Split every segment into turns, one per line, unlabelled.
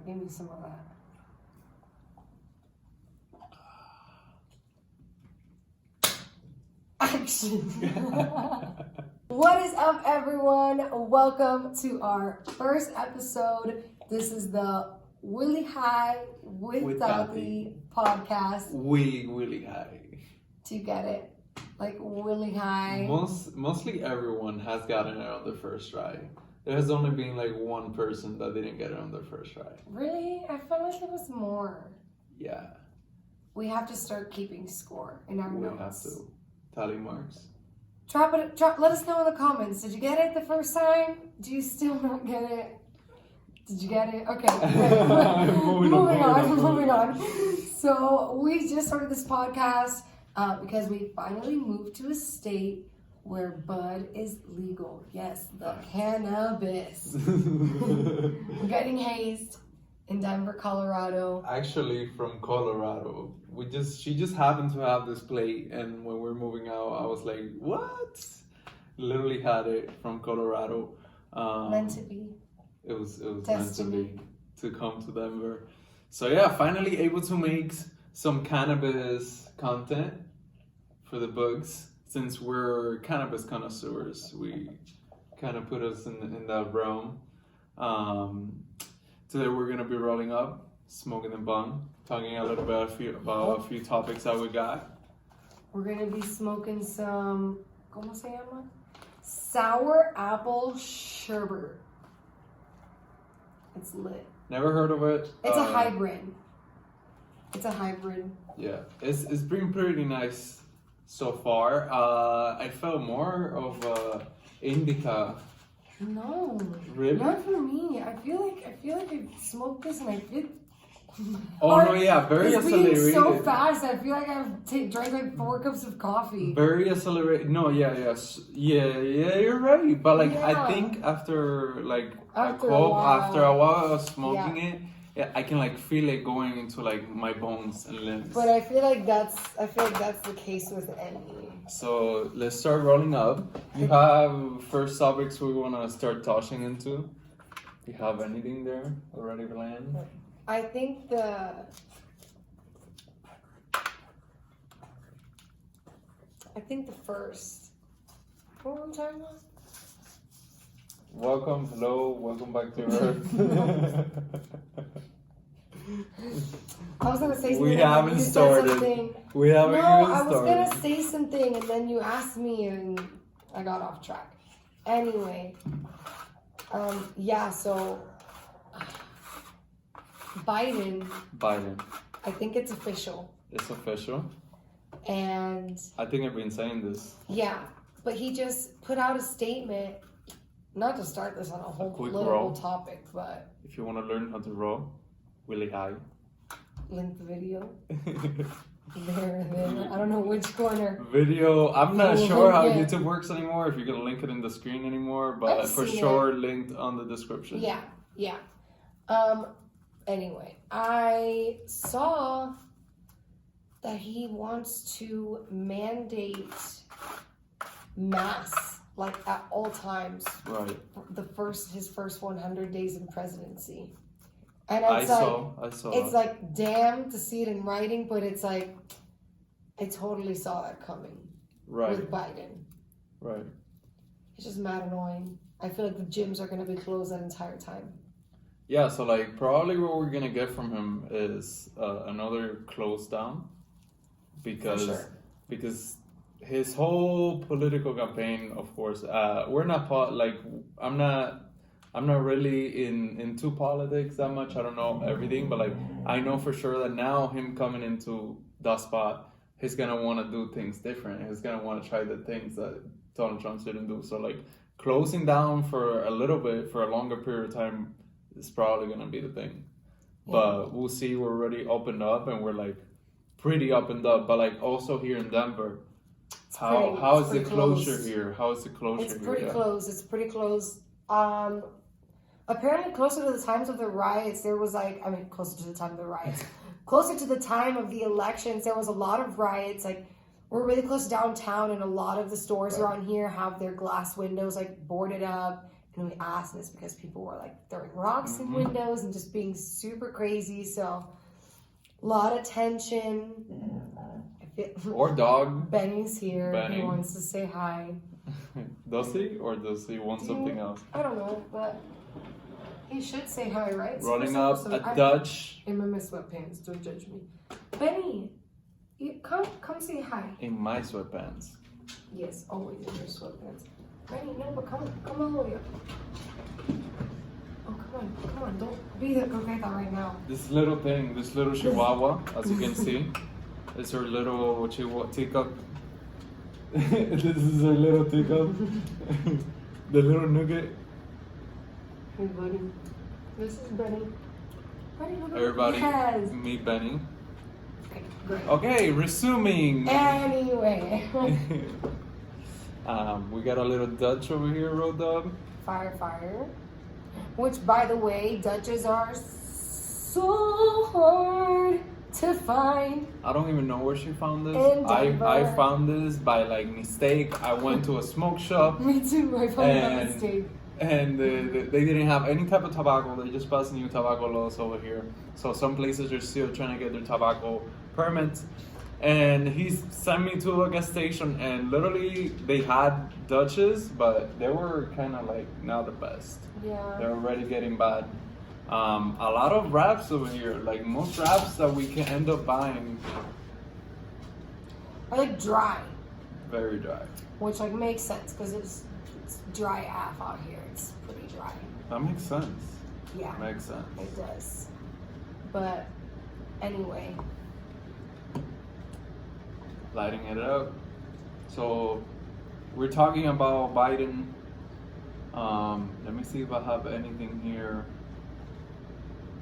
give me some of that. Action. What is up, everyone? Welcome to our first episode. This is the Willy High with Taty podcast.
Willy High.
Do you get it? Like Willy High.
Mostly everyone has gotten it on their first try. There has only been like one person that didn't get it on their first try.
Really? I felt like it was more.
Yeah.
We have to start keeping score in our notes.
We have to. Tally marks.
Drop. Let us know in the comments. Did you get it the first time? Do you still not get it? Did you get it? Okay. Moving on. So we just started this podcast because we finally moved to a state where bud is legal. Yes, the cannabis. We're getting hazed in Denver, Colorado.
Actually, from Colorado. She just happened to have this plate, and when we're moving out, I was like, what? Literally had it from Colorado.
Meant to be.
It was
Destiny.
meant to come to Denver. So yeah, finally able to make some cannabis content for the books. Since we're cannabis connoisseurs, we kind of put us in that realm. Today we're gonna be rolling up, smoking the bong, talking a little bit about a few topics that we got.
We're gonna be smoking some, ¿cómo se llama? Sour apple sherbet. It's lit.
Never heard of it.
It's a hybrid. It's a hybrid.
Yeah, it's been pretty nice so far. I felt more of indica.
No,
Really?
not for me. I feel like I smoked this and I feel.
Oh no, yeah, very
it's
accelerated.
being so fast. I feel like I've drank like 4 cups of coffee.
Very accelerated. No, yeah, you're right. But like,
Yeah.
I think after like
After
a
a while.
after a while of smoking it, yeah, I can like feel it going into like my bones and limbs.
But I feel like that's the case with any.
So let's start rolling up. You have first topics we want to start touching into. Do you have anything there already planned?
I think the first. What am I talking about?
Welcome back to Earth.
I was gonna say something.
We
and
haven't
you said
started.
something.
We haven't
No,
even
I was
started.
gonna say something and then you asked me and I got off track. Anyway, yeah. So Biden. I think it's official.
It's official.
And
I think I've been saying this.
yeah, but he just put out a statement. Not to start this on a whole
quick
political
roll.
topic, but
If you want to learn how to roll, Willy High.
link the video. There. I don't know which corner.
Video. I'm not
Oh,
sure how
yeah.
YouTube works anymore. If you're gonna link it in the screen anymore, but
I've
for
seen
sure linked on the description.
Yeah. Anyway, I saw that he wants to mandate masks like at all times.
Right.
His first 100 days in presidency. And
I
it's like
saw.
it's like damn to see it in writing, but it's like I totally saw that coming
Right.
with Biden.
Right.
It's just mad annoying. I feel like the gyms are gonna be closed that entire time.
Yeah. So like, probably what we're gonna get from him is another close down, because
For sure.
because his whole political campaign, of course, we're not I'm not really into politics that much. I don't know everything, but like I know for sure that now him coming into that spot, he's gonna want to do things different. He's gonna want to try the things that Donald Trump didn't do. So like closing down for a little bit, for a longer period of time, is probably gonna be the thing.
Yeah.
But we'll see. We're already opened up, and we're like pretty opened up. But like also here in Denver, how is the closure here? How is the closure here?
It's pretty close. It's pretty close. Apparently closer to the times of the riots, there was closer to the time of the riots. Closer to the time of the elections, there was a lot of riots. Like, we're really close downtown, and a lot of the stores around here have their glass windows like boarded up, And we asked this because people were like throwing rocks in windows and just being super crazy. So a lot of tension.
Or dog.
Benny's here.
Benny.
He wants to say hi.
Does he? Or does he want something else?
I don't know, but he should say hi, right?
Rolling up a Dutch.
In my sweatpants, don't judge me. Benny, come say hi.
In my sweatpants.
Yes, always in your sweatpants. Benny, no, but come all the way up. Oh, come on, don't be the coqueta right now.
This little thing, this little chihuahua, as you can see, is her little teacup. This is her little teacup. The little nugget.
Hey, buddy. This is Benny. Benny, look
Everybody,
what he has.
meet Benny.
Okay, great.
Okay, resuming.
Anyway.
We got a little Dutch over here, Road Dog.
Fire. Which, by the way, Dutches are so hard to find.
I don't even know where she found this.
In Denver.
I found this by like mistake. I went to a smoke shop.
Me too, I found that mistake.
And they didn't have any type of tobacco. They just passed new tobacco laws over here. So some places are still trying to get their tobacco permits. And he sent me to a gas station, and literally they had Dutches, but they were kind of like not the best.
Yeah.
They're already getting bad. A lot of wraps over here. Like most wraps that we can end up buying.
Are like dry.
Very dry.
Which like makes sense because it's dry AF out here. It's pretty dry.
That makes sense.
Yeah.
Makes sense.
It does. But anyway.
Lighting it up. So we're talking about Biden. Let me see if I have anything here.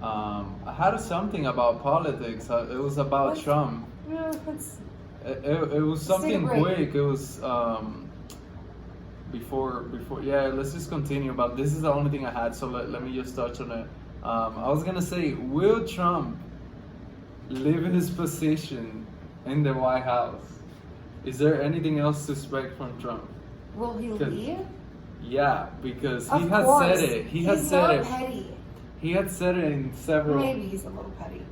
I had something about politics. It was about Trump.
Yeah,
It was something
break.
quick. It was before. Yeah, let's just continue. But this is the only thing I had. So let me just touch on it. I was gonna say, will Trump leave his position in the White House? Is there anything else to expect from Trump?
Will he leave?
Yeah, because
Of
he has
course.
said it. He
He's
has said
not
it.
petty.
He had said it in several.
Maybe he's a little petty.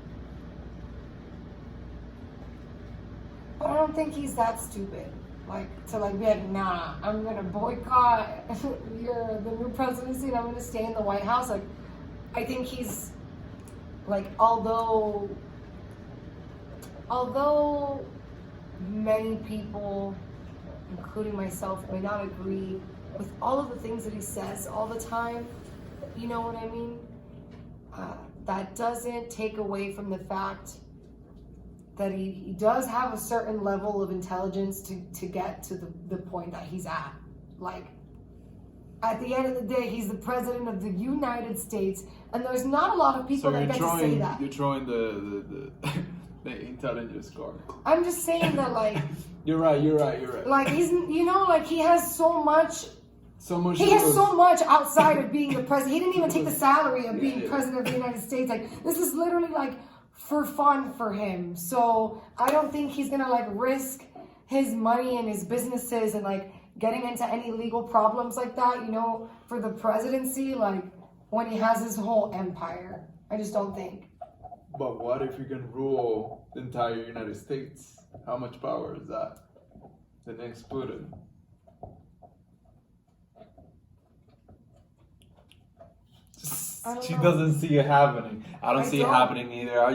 But I don't think he's that stupid. Like, to like be like, nah, I'm gonna boycott the new presidency and I'm gonna stay in the White House. Like, I think he's, like, although many people, including myself, may not agree with all of the things that he says all the time, you know what I mean? That doesn't take away from the fact that he does have a certain level of intelligence to get to the point that he's at. Like, at the end of the day, he's the president of the United States, and there's not a lot of people that get to say that.
You're throwing the intelligence card.
I'm just saying that, like...
You're right.
Like, he's, you know, like, he has so much... He has so much outside of being the president. He didn't even take the salary of being president of the United States. Like, this is literally, like, for fun for him. So I don't think he's gonna, like, risk his money and his businesses and, like, getting into any legal problems like that, you know, for the presidency, like, when he has his whole empire. I just don't think.
But what if you can rule the entire United States? How much power is that? The next Putin. She doesn't see it happening. I don't see it happening either. I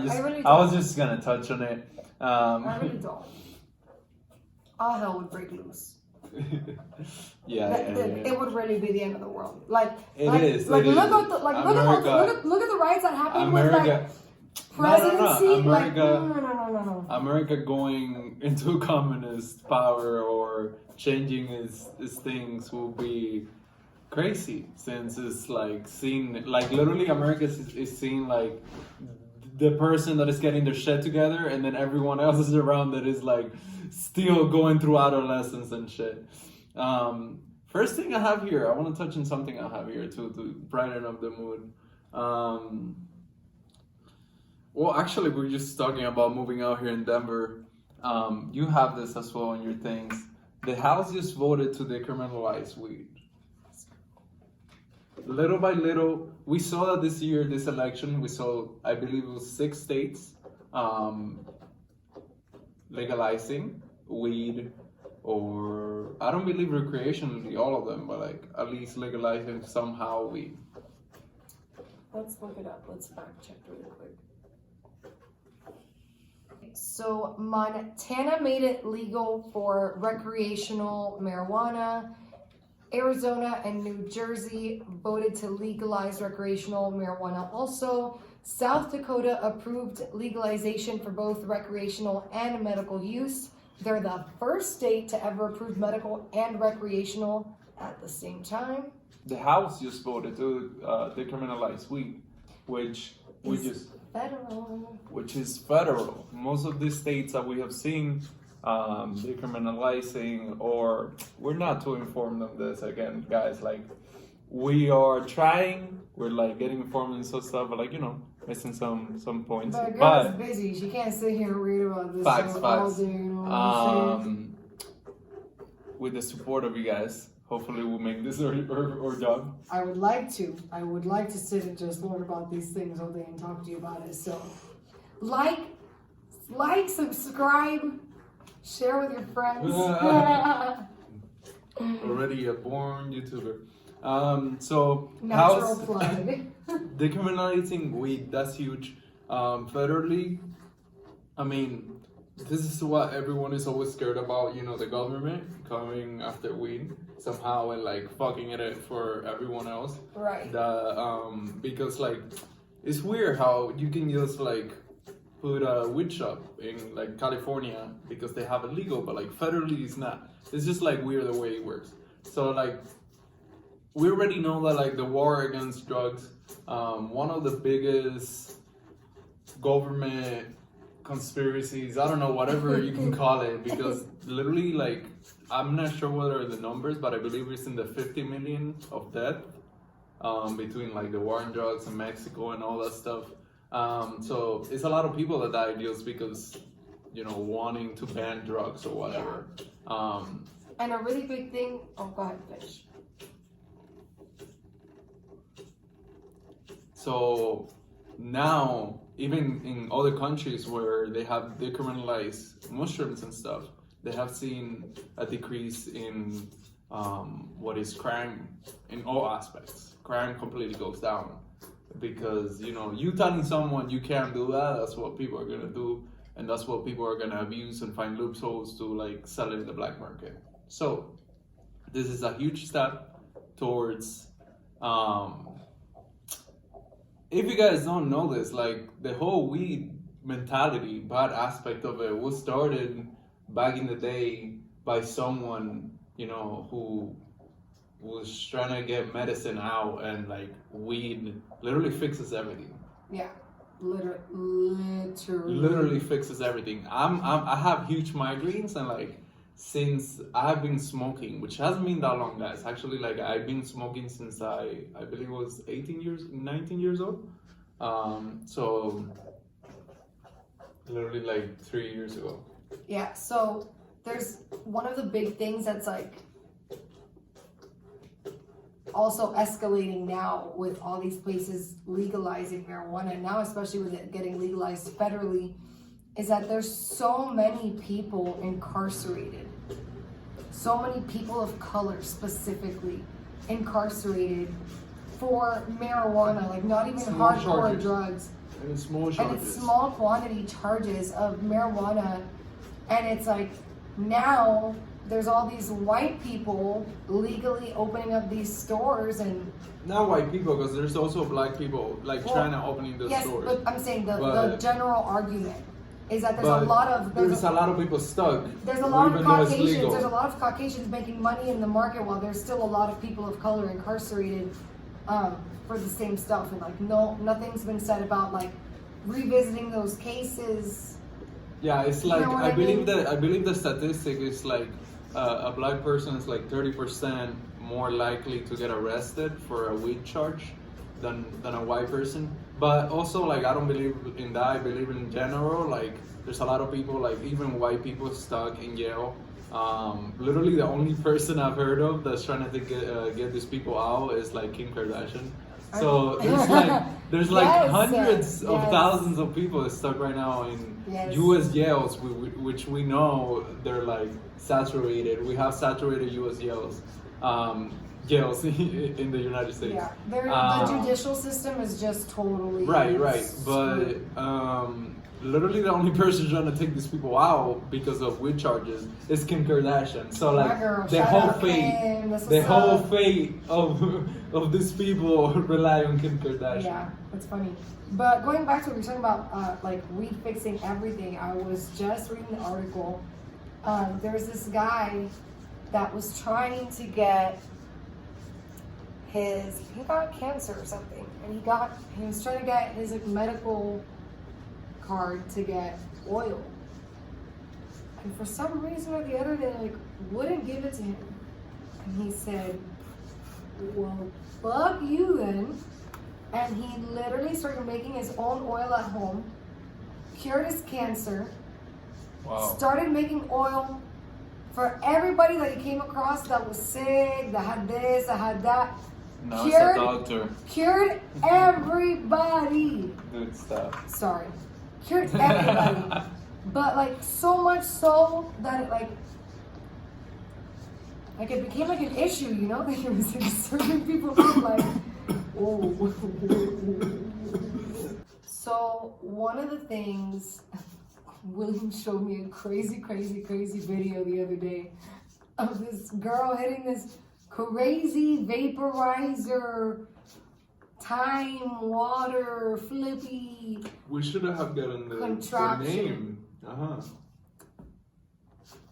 was just gonna touch on it.
I really don't. All hell would break loose. It would really be the end of the world. Like
it is.
Look at the riots that happened with like presidency. No.
America going into communist power or changing its things will be crazy, since it's like seen, like literally America is seen like the person that is getting their shit together, and then everyone else is around that is like still going through adolescence and shit. First thing I have here, I want to touch on something I have here too to brighten up the mood. Well, actually, we're just talking about moving out here in Denver. You have this as well in your things. The House just voted to decriminalize weed. little by little, we saw that this year, this election, we saw, I believe it was 6 states legalizing weed, or I don't believe recreationally all of them, but like at least legalizing somehow weed.
Let's look it up. Let's fact check really quick. So Montana made it legal for recreational marijuana. Arizona and New Jersey voted to legalize recreational marijuana also. South Dakota approved legalization for both recreational and medical use. They're the first state to ever approve medical and recreational at the same time.
The House just voted to decriminalize weed, which is
federal.
Which is federal. Most of these states that we have seen decriminalizing, or we're not too informed on this again, guys. Like, we are trying, we're like getting informed and so stuff, but like, you know, missing some points.
But girl's busy. She can't sit here and read about this
facts.
all day. You know what I'm saying?
With the support of you guys, hopefully we'll make this our job.
I would like to sit and just learn about these things all day and talk to you about it. So, like, subscribe, share with your friends.
Already a born YouTuber. So
natural plug.
Decriminalizing weed, that's huge. Federally, I mean, this is what everyone is always scared about, you know, the government coming after weed somehow and like fucking it for everyone else.
Right.
Because like, it's weird how you can just like put a weed shop in like California because they have it legal, but like federally it's not. It's just like weird the way it works. So like, we already know that like the war against drugs, one of the biggest government conspiracies, I don't know, whatever you can call it, because literally like, I'm not sure what are the numbers, but I believe it's in the 50 million of death between like the war on drugs in Mexico and all that stuff. So it's a lot of people that die just because, you know, wanting to ban drugs or whatever.
And a really big thing, oh, go ahead, finish.
So now, even in other countries where they have decriminalized mushrooms and stuff, they have seen a decrease in what is crime in all aspects. Crime completely goes down because, you know, you telling someone you can't do that, that's what people are gonna do, and that's what people are gonna abuse and find loopholes to like sell it in the black market. So this is a huge step towards if you guys don't know this, like the whole weed mentality, bad aspect of it was started back in the day by someone, you know, who was trying to get medicine out, and like weed literally fixes everything.
Yeah, literally
fixes everything. I have huge migraines, and like since I've been smoking, which hasn't been that long, guys. Actually, like I've been smoking since I believe it was 19 years old. So literally like 3 years ago.
Yeah, so there's one of the big things that's like also escalating now with all these places legalizing marijuana, and now especially with it getting legalized federally, is that there's so many people incarcerated. So many people of color specifically incarcerated for marijuana, like not even
small
hardcore
charges.
Drugs.
And it's small charges.
And it's small quantity charges of marijuana. And it's like now there's all these white people legally opening up these stores, and
not white people, because there's also black people like trying to opening the stores.
Yes, but I'm saying the general argument is that there's a lot of
people stuck.
There's a lot of Caucasians. There's a lot of Caucasians making money in the market, while there's still a lot of people of color incarcerated for the same stuff. And like nothing's been said about like revisiting those cases.
Yeah, it's like
You know
I
mean?
believe the statistic is like a black person is like 30% more likely to get arrested for a weed charge than a white person. But also, like, I don't believe in that. I believe in general, like, there's a lot of people, like, even white people stuck in jail Literally, the only person I've heard of that's trying to get these people out is like Kim Kardashian. So there's like
Yes,
hundreds of
yes.
thousands of people stuck right now in
Yes.
U.S. jails, which we know they're like saturated. We have saturated U.S. jails, jails in the United States.
Yeah, the judicial system is just totally
Right.
screwed.
But literally the only person trying to take these people out because of weed charges is Kim Kardashian. So like
My girl,
the
shout
whole
out
fate,
Kim, that's
the
what's
whole
up.
fate of these people rely on Kim Kardashian.
Yeah, it's funny. But going back to what we were talking about, like weed fixing everything, I was just reading the article. There was this guy that was trying to get he got cancer or something, and he was trying to get his like, medical card to get oil. And for some reason or the other, they like wouldn't give it to him. And he said, well, fuck you then. And he literally started making his own oil at home, cured his cancer,
Wow.
started making oil for everybody that he came across that was sick, that had this, that had that.
Now it's a doctor.
Cured everybody.
Good stuff.
Sorry. Cured everybody. But like so much so that it like it became like an issue, you know? Like it was like certain people were like, whoa. So one of the things, William showed me a crazy video the other day of this girl hitting this crazy vaporizer, time, water, flippy.
We should have gotten the
Contraption.
name.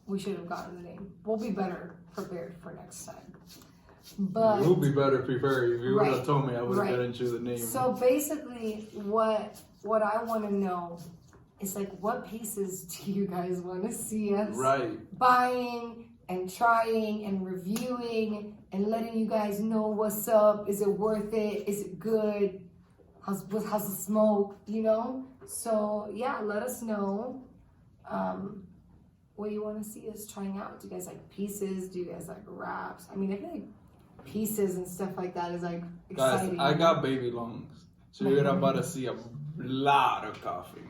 We should have gotten the name. We'll be better prepared for next time. But
We'll be better prepared. If you would have told me, I would have
right.
gotten you the name.
So basically, what I want to know is like, what pieces do you guys want to see us buying and trying and reviewing and letting you guys know what's up? Is it worth it? Is it good? How's the smoke? You know? So yeah, let us know what you want to see us trying out. Do you guys like pieces? Do you guys like wraps? I mean, I feel like pieces and stuff like that is like exciting.
Guys, I got baby lungs, so you're about to see a lot of coffee.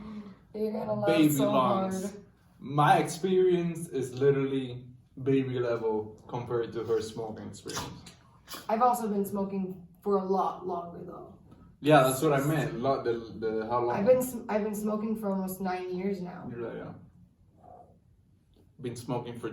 You're gonna love
Baby
so
lungs.
hard.
My experience is literally baby level compared to her smoking experience.
I've also been smoking for a lot longer though.
Yeah, that's what I meant. How long?
I've been smoking for almost 9 years now.
Yeah. Been smoking for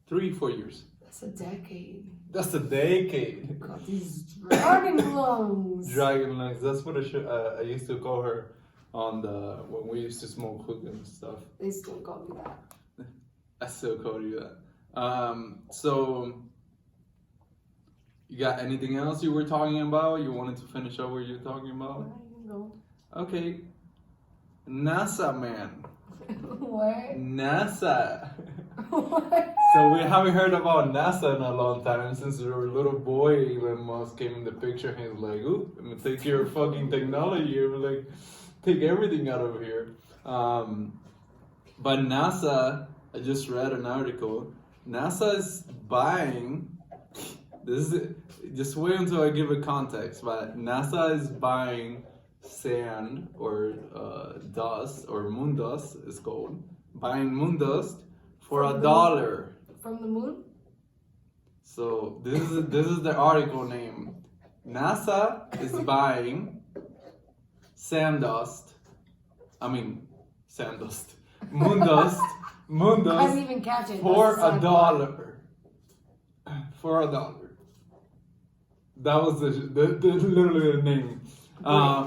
3-4 years.
That's a decade.
That's a decade.
Got these dragon lungs.
Dragon lungs. That's what I used to call her on when we used to smoke hookah and stuff.
They still call me that.
I still call you that. So you got anything else you were talking about? You wanted to finish up what you were talking about?
No.
Okay. NASA, man.
What?
NASA.
What?
So we haven't heard about NASA in a long time since your little boy Elon Musk came in the picture. He was like, "Ooh, I'm gonna take your fucking technology. I'm gonna like take everything out of here." But NASA, I just read an article. NASA is buying. Just wait until I give it context. But NASA is buying sand or dust or moon dust. It's called buying moon dust for $1.
From the moon?
So this is the article name. NASA is buying sand dust. Moon dust.
I didn't even catch it.
For
That's
$1. For $1. That was literally the name.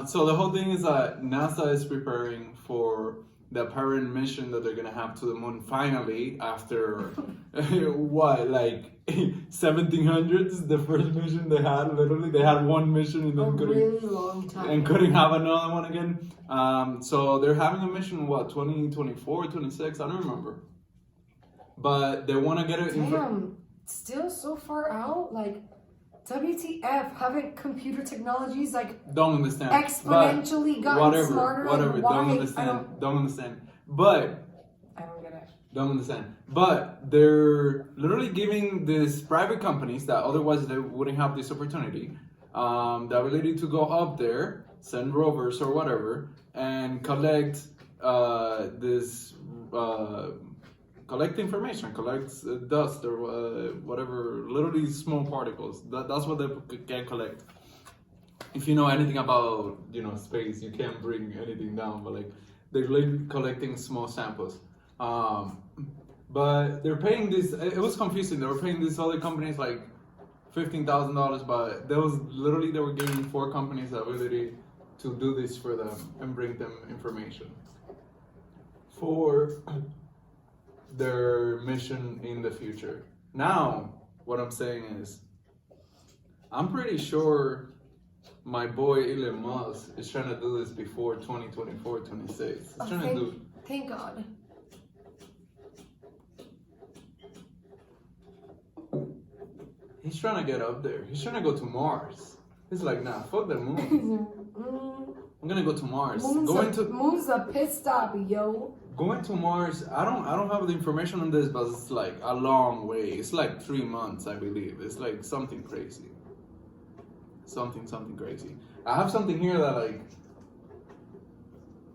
So the whole thing is that NASA is preparing for the apparent mission that they're gonna have to the moon finally after what, like 1700s, the first mission they had. Literally, they had one mission and then
really long time.
And couldn't have another one again. So they're having a mission, what, 2024, 26? I don't remember. But they want to get it.
Damn, still so far out. Like, WTF? Haven't computer technologies like
don't understand
exponentially gotten smarter?
Whatever.
Why?
Don't understand. But
I don't get it.
Don't understand. But they're literally giving these private companies that otherwise they wouldn't have this opportunity, the ability to go up there, send rovers or whatever, and collect collect information, collect dust or whatever, literally small particles. That's what they can collect. If you know anything about, space, you can't bring anything down, but like they're literally collecting small samples. But they're paying this. It was confusing. They were paying these other companies like $15,000, but they were giving 4 companies the ability to do this for them and bring them information for their mission in the future. Now, what I'm saying is, I'm pretty sure my boy Elon Musk is trying to do this before 2024, 26.
Thank God.
He's trying to get up there. He's trying to go to Mars. He's like, nah, fuck the moon. I'm gonna go to Mars.
Moon's a pit stop, yo.
Going to Mars, I don't have the information on this, but it's like a long way. It's like 3 months, I believe. It's like something crazy. Something crazy. I have something here that like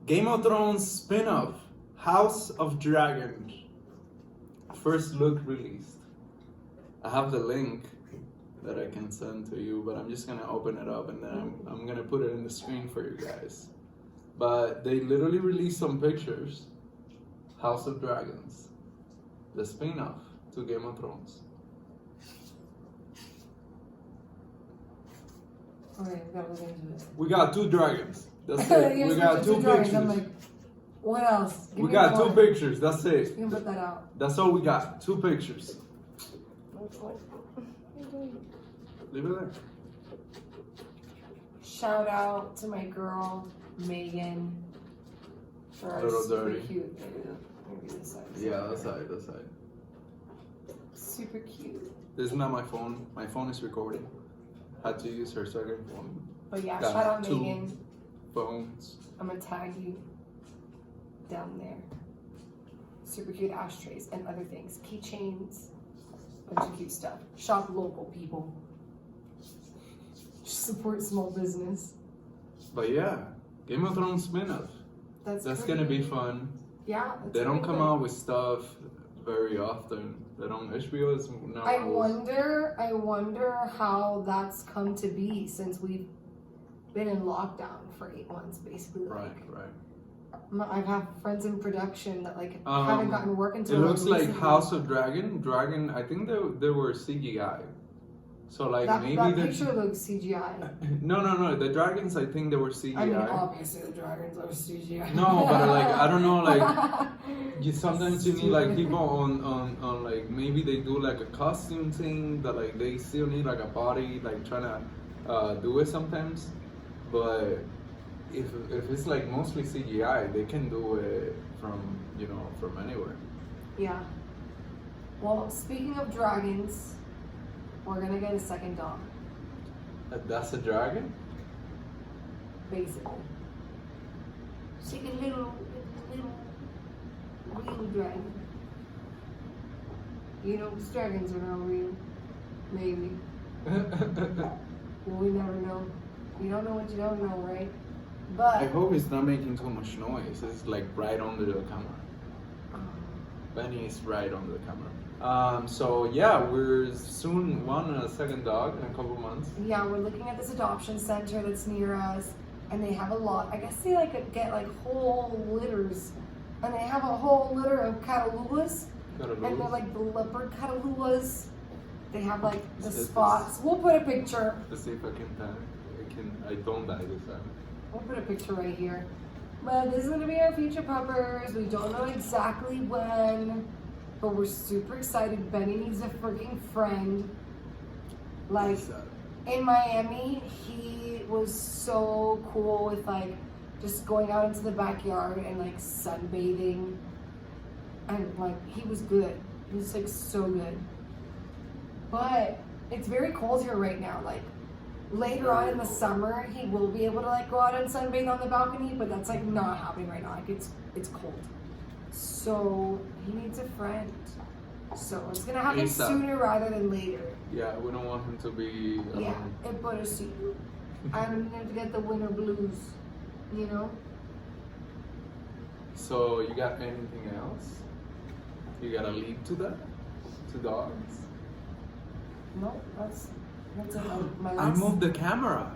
Game of Thrones spin-off, House of Dragon, first look released. I have the link that I can send to you, but I'm just gonna open it up and then I'm gonna put it in the screen for you guys. But they literally released some pictures. House of Dragons, the spin-off to Game of Thrones.
Alright, we gotta look into it.
We got 2 dragons. That's it. We got 2 pictures.
I'm like, what else?
We got 2 pictures. That's it.
You can put that out.
That's all we got. 2 pictures. Leave it there.
Shout out to my girl Megan for our
Little
super
dirty.
cute. Maybe this side.
Yeah, that side.
Super cute.
This is not my phone. My phone is recording. Had to use her second phone.
But yeah,
Got
shout out
2
Megan.
phones.
I'm gonna tag you down there. Super cute ashtrays and other things. Keychains. Bunch of cute stuff. Shop local, people. Support small business.
But yeah, Game of Thrones spin-off. That's gonna be fun.
Yeah.
They don't come out with stuff very often. They don't. HBO is not.
I wonder how that's come to be since we've been in lockdown for 8 months, basically.
Right.
I have friends in production that like haven't gotten work until.
It looks like
recently.
House of Dragon. I think they were CGI. So like
that
maybe
picture looks CGI.
No. The dragons, I think they were CGI.
I mean, obviously the dragons are CGI.
No, but like I don't know, like sometimes you need like people on like maybe they do like a costume thing that like they still need like a body like trying to do it sometimes, but if it's like mostly CGI, they can do it from anywhere.
Yeah. Well, speaking of dragons, we're gonna get a second dog.
That's a dragon?
Basically. She's like a little real dragon. You know, dragons are not real. Maybe. Well, we never know. You don't know what you don't know, right? But
I hope it's not making too much noise. It's like right under the camera. Benny is right under the camera. So yeah, we're soon wanting a second dog in a couple months.
yeah, we're looking at this adoption center that's near us, and they have a lot. I guess they like get like whole litters, and they have a whole litter of 𝗟𝗓𝗏𝗧𝗏, and they're like the leopard 𝗟𝗓𝗏𝗏s. They have like the spots. We'll put a picture.
Let's see if I don't die this time.
We'll put a picture right here. But this is gonna be our future puppers. We don't know exactly when, but we're super excited. Benny needs a freaking friend. Like in Miami, he was so cool with like just going out into the backyard and like sunbathing, and like he was good. He was like so good. But it's very cold here right now. Like later on in the summer, he will be able to like go out and sunbathe on the balcony, but that's like not happening right now. Like it's cold. So he needs a friend. So it's gonna happen
ASAP.
sooner rather than later.
Yeah, we don't want him to be.
Yeah, it put us to you. I don't need to get the winter blues, you know?
So you got anything else? You got a lead to that? To dogs?
No, that's my
I
last.
moved the camera.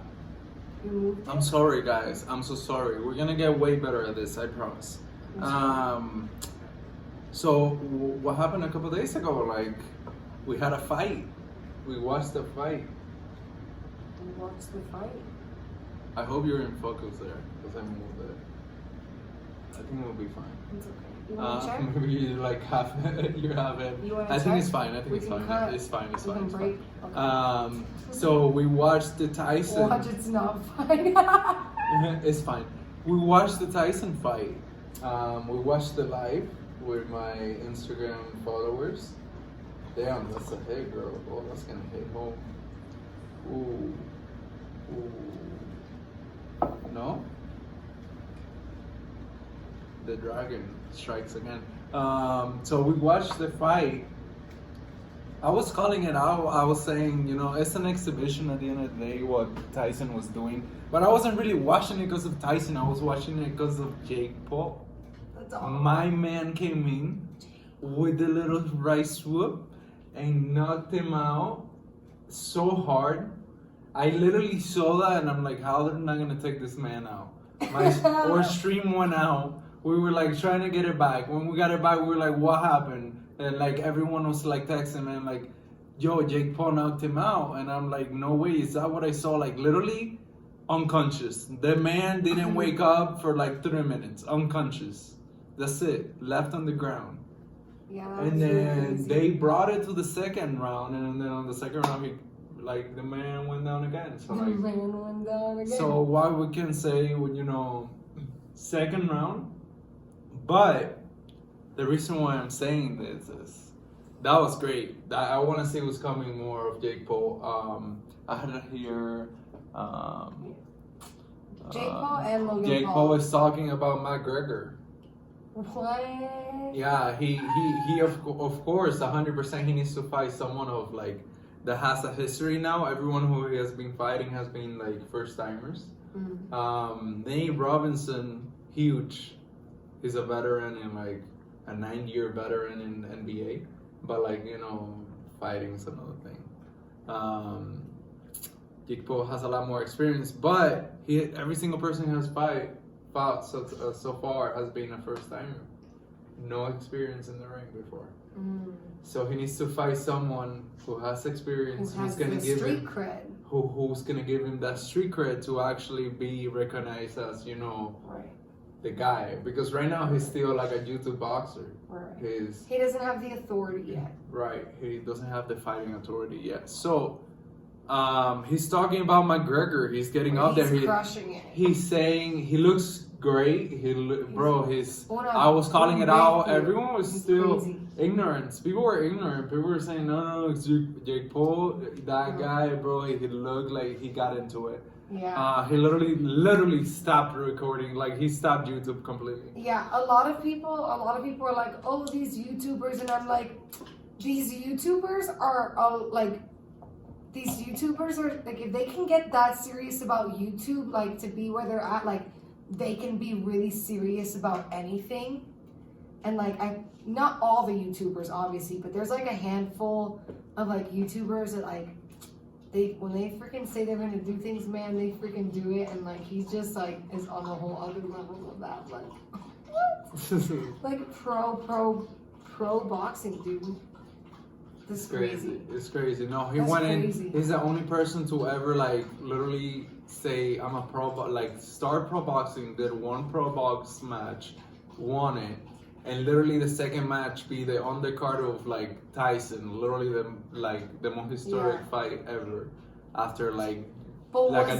You moved
I'm
it?
sorry, guys. I'm so sorry. We're gonna get way better at this. I promise. So what happened a couple days ago? Like, we had a fight. We watched the fight.
What's the fight?
I hope you're in focus there, because I moved it. I think it'll be fine.
It's okay. You want to check?
Maybe you like have it. You have it.
You wanna
I think
check?
it's fine. I think
We
it's
can
fine.
cut.
It's fine. It's
We
fine.
can
It's
break.
fine.
Okay.
So we watched the Tyson.
Watch, it's not fine.
It's fine. We watched the Tyson fight. We watched the live with my Instagram followers. Damn, that's a hit, girl. Oh, that's gonna hit home. Ooh. No? The dragon strikes again. So we watched the fight. I was calling it out. I was saying, you know, it's an exhibition at the end of the day, what Tyson was doing. But I wasn't really watching it because of Tyson. I was watching it because of Jake Paul.
That's all.
My man came in with the little right swoop and knocked him out so hard. I literally saw that and I'm like, how they're not gonna take this man out? Our stream went out. We were like trying to get it back. When we got it back, we were like, what happened? And like everyone was like texting me, like, yo, Jake Paul knocked him out. And I'm like, no way, is that what I saw? Like literally unconscious. The man didn't wake up for like 3 minutes, unconscious. That's it, left on the ground.
Yeah,
And then they brought it to the second round, and then on the second round, the man went down again. So like,
man went down again.
so why we can say, you know, second round, but the reason why I'm saying this is that was great. I want to see what's coming more of Jake Paul. I had to hear
Jake Paul and Logan
Jake
Paul.
Paul was talking about McGregor.
What?
Yeah, he of course 100% he needs to fight someone of like that has a history now. Everyone who he has been fighting has been like first timers. Nate Robinson, huge. He's a veteran and like a 9-year veteran in NBA, but like, you know, fighting is another thing. Jake Paul has a lot more experience, but every single person who has fought so far has been a first timer. No experience in the ring before. So he needs to fight someone who has experience,
Who's
gonna give
street
him
cred.
who's gonna give him that street cred to actually be recognized as, you know,
Right.
the guy. Because right now he's still like a YouTube boxer.
Right.
He
doesn't have the authority yet.
Right, he doesn't have the fighting authority yet. So he's talking about McGregor. He's getting up there.
He's crushing it.
He's saying he looks great. I was calling it
Bong
out.
big.
Everyone was
He's
still
crazy.
ignorant. People were ignorant. People were saying, no, it's Jake Paul. That guy, bro, he looked like he got into it.
Yeah.
He literally stopped recording. Like he stopped YouTube completely.
Yeah, a lot of people are like, oh, these YouTubers, and I'm like, these YouTubers are like, if they can get that serious about YouTube, like to be where they're at, like they can be really serious about anything. And like, not all the YouTubers obviously, but there's like a handful of like YouTubers that like, when they freaking say they're gonna do things, man, they freaking do it. And like, he's just like, is on a whole other level of that. Like, what? Like pro boxing, dude. This is crazy.
It's crazy. No, he
That's
went
crazy.
in. He's the only person to ever like literally say I'm a start pro boxing. Did one pro box match, won it, and literally the second match be the undercard of like Tyson. Literally the most historic fight ever. After a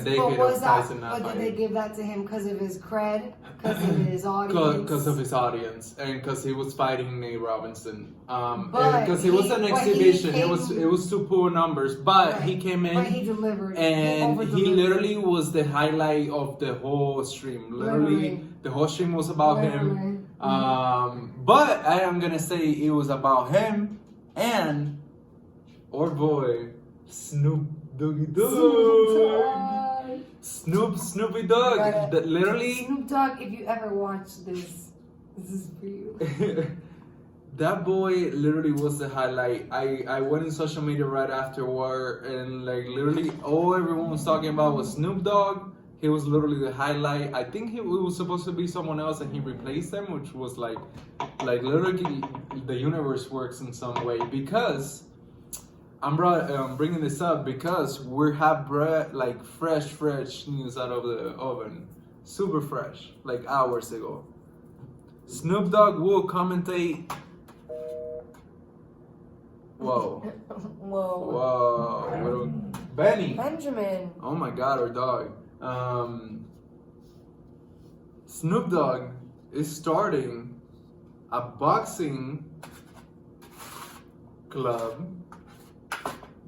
decade of Tyson not
But did
fighting.
they give that to him because of his cred, because of his audience?
Because of his audience, and because he was fighting Nate Robinson,
But
because it was an exhibition. It was to pull numbers, but
Right.
he came in.
But he delivered.
And he
over-delivered.
literally was the highlight of the whole stream. Literally, the whole stream was about him. But I am gonna say it was about him and our boy Snoop Doggy Dogg. Snoopy Dogg. That literally.
Snoop Dogg, if you ever watch this is for you.
That boy literally was the highlight. I went in social media right afterward, and like literally all everyone was talking about was Snoop Dogg. He was literally the highlight. I think it was supposed to be someone else, and he replaced him, which was like literally the universe works in some way. Because I'm bringing this up because we have bread like fresh news out of the oven, super fresh, like hours ago. Snoop Dogg will commentate. Whoa. Benjamin. Oh my God, our dog. Snoop Dogg is starting a boxing club,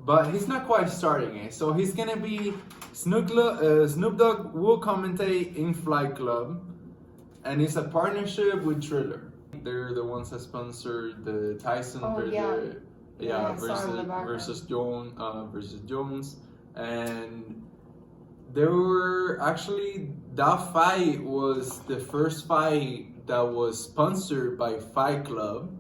but he's not quite starting it. So he's gonna be Snoop Dogg will commentate in Flight Club, and it's a partnership with Triller. They're the ones that sponsored the Tyson versus Jones, and there were actually that fight was the first fight that was sponsored by Fight Club,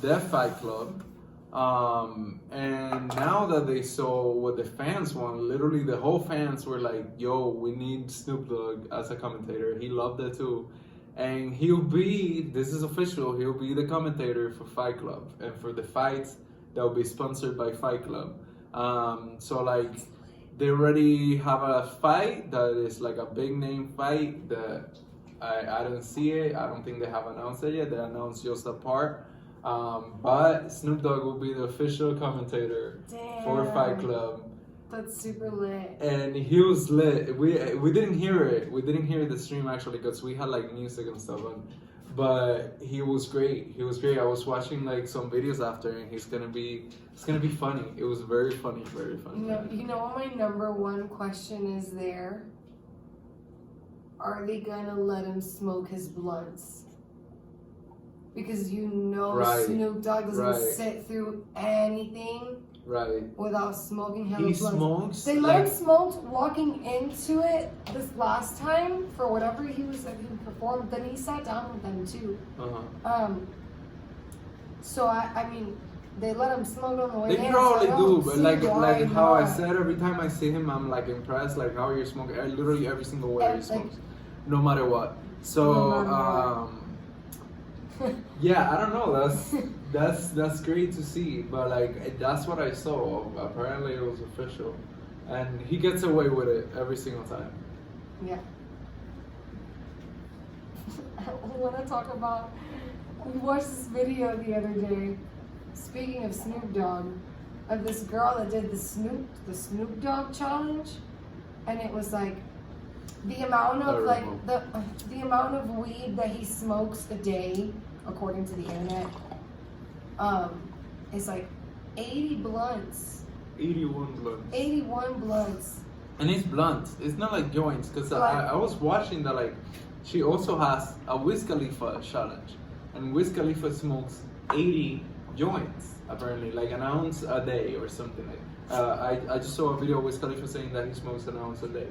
the Fight Club. And now that they saw what the fans want, literally the whole fans were like, yo, we need Snoop Dogg as a commentator. He loved it too. And he'll be, this is official, he'll be the commentator for Fight Club. And for the fights that will be sponsored by Fight Club. So like, they already have a fight that is like a big name fight that I don't see it. I don't think they have announced it yet. They announced just a part. But Snoop Dogg will be the official commentator for Fight Club.
That's super lit.
And he was lit. We didn't hear it. We didn't hear the stream actually because we had like music and stuff on. But he was great. He was great. I was watching like some videos after, and it's gonna be funny. It was very funny, very funny.
You know what my number one question is there? Are they gonna let him smoke his blunts? Because you know Snoop Dogg doesn't sit through anything without smoking hella blunts.
He smokes.
They let him smoke walking into it this last time for whatever he performed. Then he sat down with them too. So I mean, they let him smoke on the way.
They probably do, but like how I said, every time I see him, I'm like impressed. Like how you're smoking, literally every single way he smokes, no matter what. So yeah, I don't know. That's great to see, but like that's what I saw. Apparently, it was official, and he gets away with it every single time.
Yeah. I want to talk about. We watched this video the other day. Speaking of Snoop Dogg, of this girl that did the Snoop Dogg challenge, and it was like the amount of the amount of weed that he smokes a day, according to the internet, is like 80 blunts.
81 blunts.
81 blunts.
And it's blunt. It's not like joints, because I was watching that like she also has a Wiz Khalifa challenge, and Wiz Khalifa smokes 80 joints apparently, like an ounce a day or something like. I just saw a video of Wiz Khalifa saying that he smokes an ounce a day.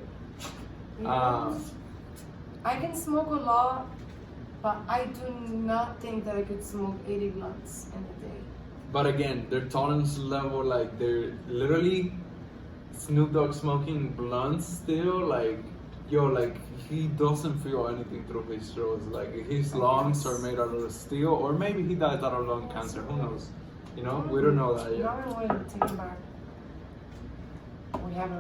I can smoke a lot, but I do not think that I could smoke 80 blunts in a day.
But again, their tolerance level, like they're literally Snoop Dogg smoking blunts still, like yo, like he doesn't feel anything through his throat. Like his lungs are made out of steel, or maybe he died out of lung cancer. Who knows? You know, we don't know that yet.
Now I want to take it back. We have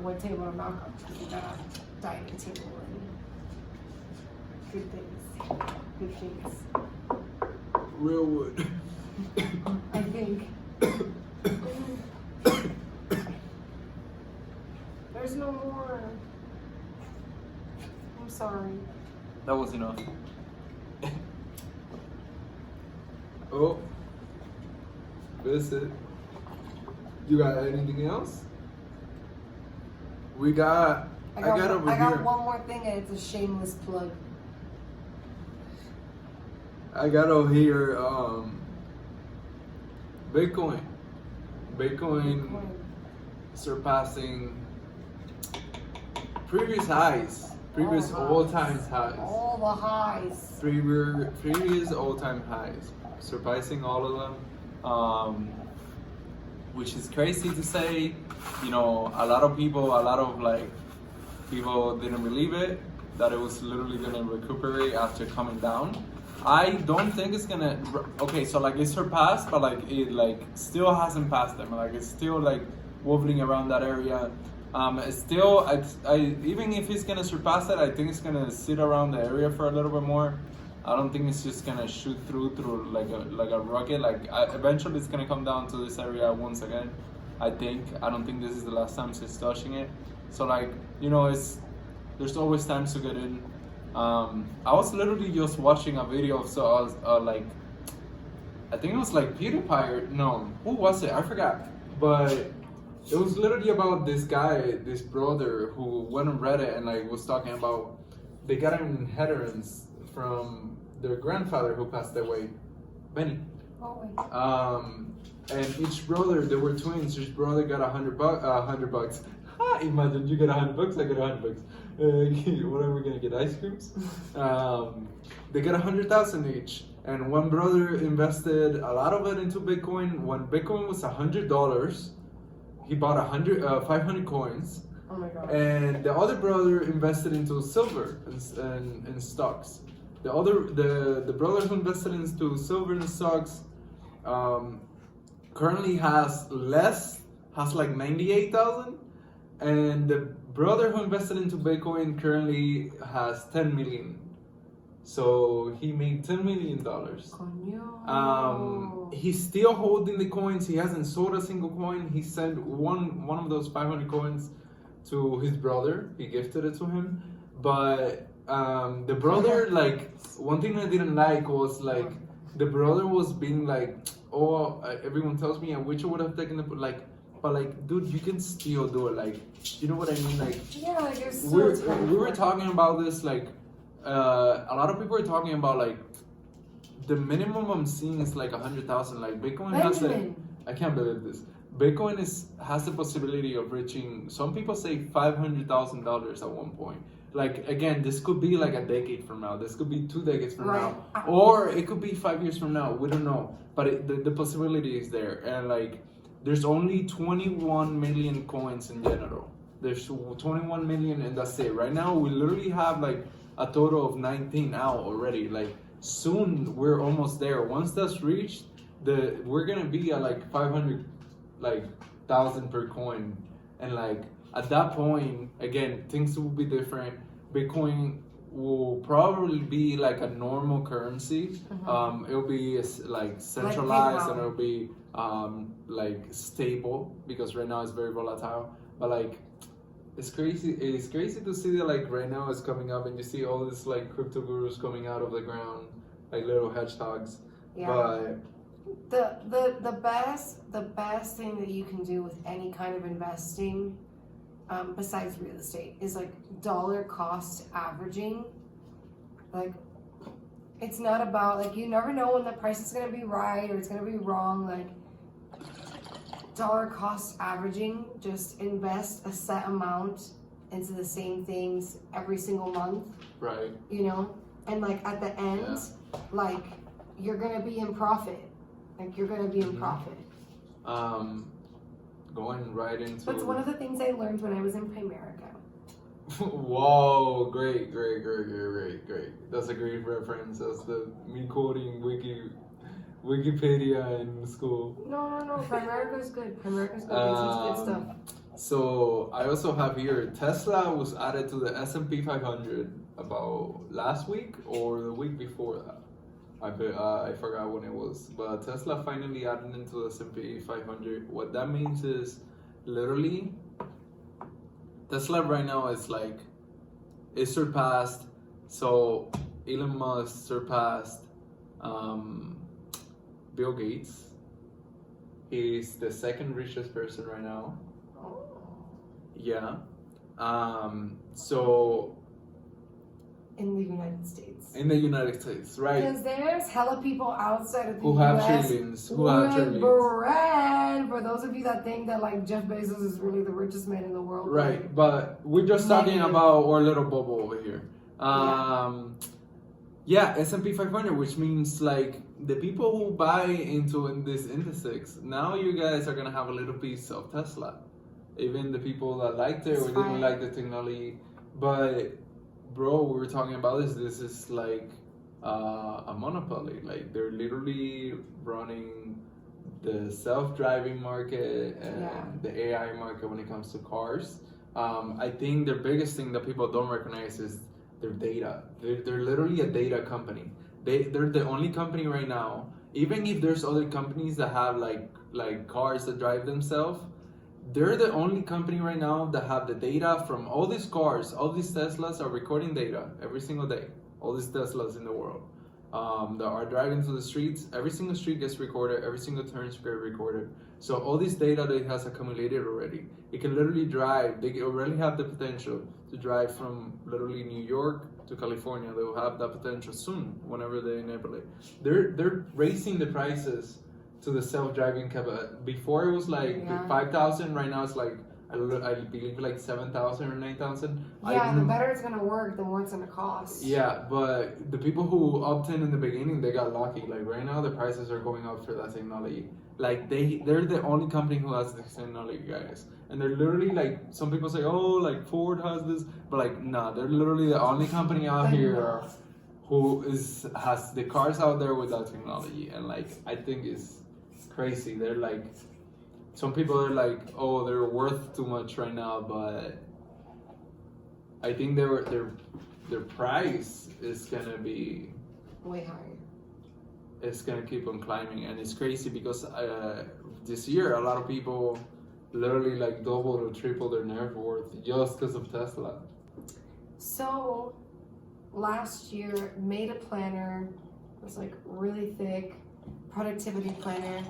one table of Malcolm. We got a dining table and good things. Good things.
Real wood.
I think. There's no more. I'm sorry.
That was enough. Oh. Visit. You got anything else? I got over here.
I got one more thing, and it's a shameless plug.
I got over here Bitcoin surpassing previous highs, previous all-time highs.
All the highs.
Previous all-time highs, surpassing all of them, which is crazy to say. You know, a lot of people didn't believe it, that it was literally gonna recuperate after coming down. I don't think it's gonna. Okay, so like it surpassed, but like it like still hasn't passed them. Like it's still like wobbling around that area. It's still, I even if it's gonna surpass it, I think it's gonna sit around the area for a little bit more. I don't think it's just gonna shoot through like a rocket. Eventually, it's gonna come down to this area once again. I don't think this is the last time it's touching it. So like, you know, there's always times to get in. I was literally just watching a video of like, I think it was like PewDiePie or no, who was it? I forgot. But it was literally about this guy, this brother who went on Reddit and like was talking about they got an inheritance from their grandfather who passed away, Benny. And each brother, they were twins. Each brother got $100 bucks. Imagine you get $100, I get $100. What are we gonna get? Ice creams? They got 100,000 each, and one brother invested a lot of it into Bitcoin. When Bitcoin was $100, he bought 500 coins.
Oh my god!
And the other brother invested into silver and stocks. The brother who invested into silver and stocks currently has like 98,000. And the brother who invested into Bitcoin currently has 10 million. So he made $10 million. He's still holding the coins. He hasn't sold a single coin. He sent one of those 500 coins to his brother. He gifted it to him. But the brother, like, one thing I didn't like was like the brother was being like, oh, everyone tells me I wish I would have taken the but like, dude, you can still do it. Like, you know what I mean? Like,
yeah, like you're still
we were talking about this. Like, a lot of people are talking about like the minimum I'm seeing is like 100,000. Like Bitcoin has like, I can't believe this. Bitcoin has the possibility of reaching. Some people say $500,000 at one point. Like again, this could be like a decade from now. This could be 2 decades from now, or it could be 5 years from now. We don't know, but the possibility is there. And like, there's only 21 million coins in general. There's 21 million, and that's it. Right now, we literally have like a total of 19 out already. Like soon, we're almost there. Once that's reached, we're gonna be at like 500,000 per coin, and like at that point, again, things will be different. Bitcoin will probably be like a normal currency. It'll be like centralized, and it'll be like stable, because right now it's very volatile. But like, it's crazy to see that like right now it's coming up, and you see all this like crypto gurus coming out of the ground like little hedgehogs.
Yeah. But the best thing that you can do with any kind of investing, besides real estate, is like dollar cost averaging. Like, it's not about like, you never know when the price is gonna be right or it's gonna be wrong. Like, dollar cost averaging, just invest a set amount into the same things every single month.
Right.
You know, and like at the end, like you're gonna be in profit. Like you're gonna be in profit.
Going right into.
That's one of the things I learned when I was in Primerica.
Whoa, great. That's a great reference. That's me quoting Wikipedia in school.
No. Primerica's good. Primerica's good. They teach good stuff.
So I also have here, Tesla was added to the S&P 500 about last week or the week before that. I forgot when it was, but Tesla finally added into the S&P 500. What that means is, literally, Tesla right now is like, it surpassed. So Elon Musk surpassed Bill Gates. He's the second richest person right now. Yeah. So
in the United States.
In the United States, right?
Because there's hella people outside of the
Who
US
have trillions. Who have trillions.
bread. For those of you that think that like Jeff Bezos is really the richest man in the world.
Right,
like,
but we're just talking about our little bubble over here. Yeah, S&P 500, which means like the people who buy into in these indices, now you guys are gonna have a little piece of Tesla. Even the people that liked it or didn't like the technology. But bro, we were talking about this is like a monopoly. Like they're literally running the self-driving market and the AI market when it comes to cars. I think the biggest thing that people don't recognize is their data. They're literally a data company. They're the only company right now, even if there's other companies that have like cars that drive themselves, they're the only company right now that have the data from all these cars. All these Teslas are recording data every single day. All these Teslas in the world that are driving through the streets. Every single street gets recorded. Every single turn gets recorded. So all this data that it has accumulated already, it can literally drive. They already have the potential to drive from literally New York to California. They will have that potential soon, whenever they enable it. They're raising the prices to the self-driving car. Before it was like 5,000. Right now it's like I believe like 7,000 or 9,000.
Yeah, the better it's gonna work, the more it's gonna cost.
Yeah, but the people who opted in the beginning, they got lucky. Like right now, the prices are going up for that technology. Like they're the only company who has this technology, guys. And they're literally like, some people say, oh, like Ford has this, but like, nah, they're literally the only company out here who has the cars out there with that technology. And like, I think it's crazy. They're like, some people are like, oh, they're worth too much right now, but I think their price is gonna be
way higher.
It's gonna keep on climbing, and it's crazy because this year a lot of people literally like doubled or tripled their net worth just because of Tesla.
So last year, made a planner. It was like really thick productivity planner.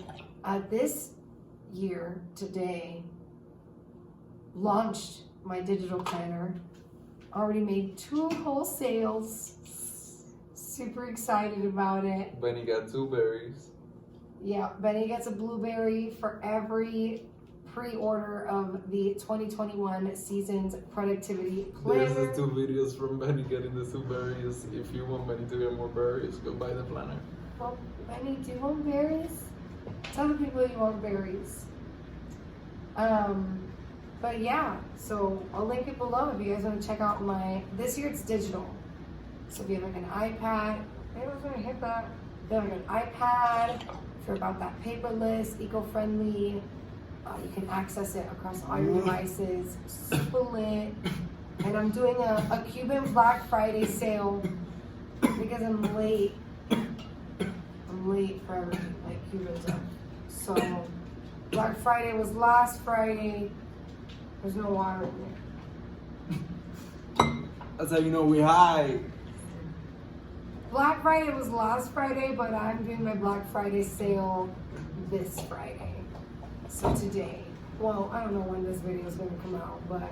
This year, today, launched my digital planner. Already made 2 whole sales. Super excited about it.
Benny got 2 berries.
Yeah, Benny gets a blueberry for every pre-order of the 2021 season's productivity planner.
There's the 2 videos from Benny getting the 2 berries. If you want Benny to get more berries, go buy the planner.
Well, Benny, do you want berries? Tell the people you want berries. But yeah, so I'll link it below if you guys want to check out this year it's digital. So if you have like an iPad, maybe I was gonna hit that. If you have like an iPad, if you're about that paperless, eco-friendly, you can access it across all your devices. Super lit. And I'm doing a Cuban Black Friday sale because I'm late. I'm late for everything, like Cuba's up. So Black Friday was last Friday. There's no water in there.
That's how you know we high.
Black Friday was last Friday, but I'm doing my Black Friday sale this Friday. So today. Well, I don't know when this video is going to come out, but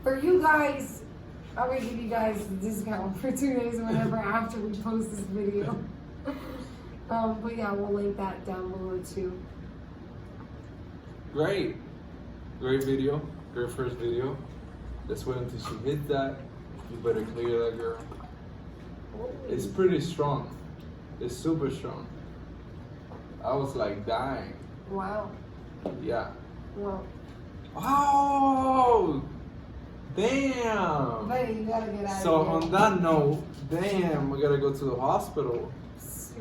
for you guys, I'm going to give you guys a discount for 2 days or whatever after we post this video. But yeah, we'll link that down below too.
Great video, great first video. Let's wait until she hits that. You better clear that, girl. It's pretty strong. It's super strong. I was like dying.
Wow.
Yeah.
Well.
Oh, damn.
Buddy, you gotta get out
So
of here.
on that note, damn, we gotta go to the hospital.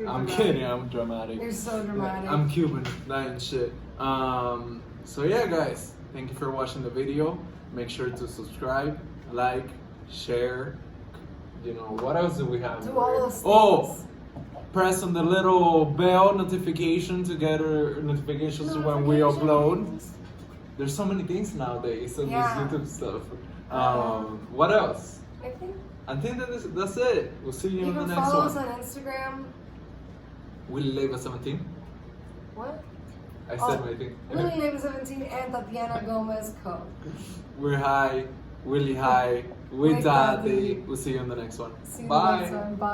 I'm kidding, I'm dramatic.
You're so dramatic.
I'm Cuban, that ain't shit. So yeah, guys, thank you for watching the video. Make sure to subscribe, like, share. You know, what else do we have?
Do all those things.
Oh, press on the little bell notification to get our notifications when we upload. There's so many things nowadays on this YouTube stuff. What else? I think that's it. We'll see you in the
can
next
follow
one.
us on Instagram.
Willy High With 17.
What?
I said my thing.
Willy High With 17 and Tatiana Gomez Co.
We're high. Willy High with
With
Taty.
Taty.
We'll see you in the next one.
See you
Bye.
next one. Bye.